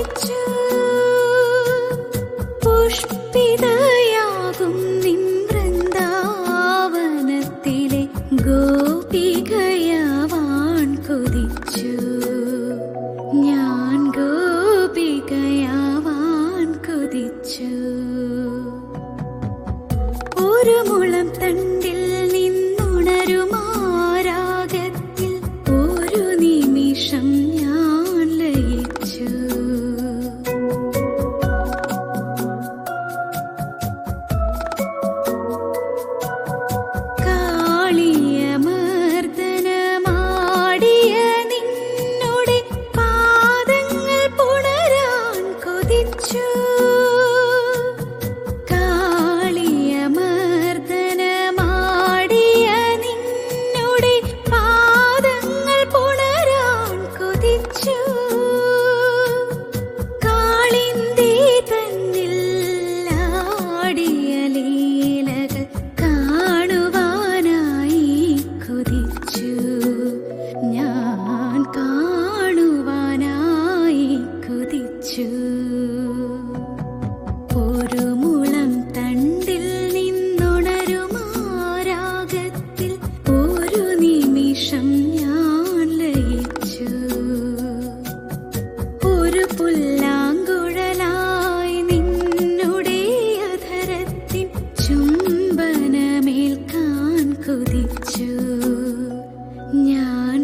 കൊതിച്ചു. പുഷ്പിതയാകും നിൻ വൃന്ദാവനത്തിലെ ഗോപികയാവാൻ കൊതിച്ചു. ഞാൻ ഗോപികയാവാൻ കൊതിച്ചു. ഒരു മുളം തണ്ടിൽ നിന്നുണരുമാരാഗത്തിൽ ഒരു നിമിഷം ഞാൻ ലയിച്ചു. കാളിയമർദ്ദനമാടിയ നിന്നുടെ പാദങ്ങൾ പുണരാൻ കൊതിച്ചു. കാളിയമർദ്ദനമാടിയ നിന്നുടെ പാദങ്ങൾ പുണരാൻ കൊതിച്ചു. കാളിന്തി തന്നിൽ ആടിയ ലീലകൾ കാണുവാനായി കൊതിച്ചു. ഞാൻ കാണുവാനായി കൊതിച്ചു. ഒരു മുളം തണ്ടിൽ നിന്നുണരുമാരാഗത്തിൽ ഒരു നിമിഷം ഞാൻ ലയിച്ചു. ഒരു പുല്ലാങ്കുഴലായി നിന്നുടെ അധരത്തിൻ ചുംബനമേൽക്കാൻ കൊതിച്ചു. ഞാൻ